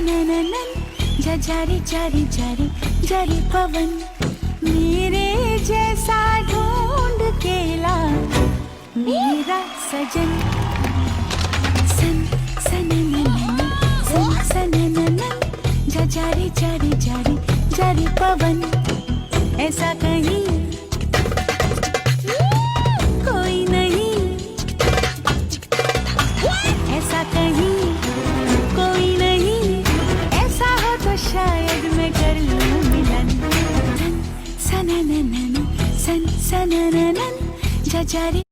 सनननन जा जारी जारी जारी जारी पवन मेरे जैसा ढूंढ के ला मेरा सजन सन सनननन सन सनननन जा जारी जारी जारी जारी पवन ऐसा कहीं कोई नहीं ऐसा कहीं कोई नहीं ऐसा हो तो शायद मैं कर लूं मिलन सन सनननन सन सनननन जा जारी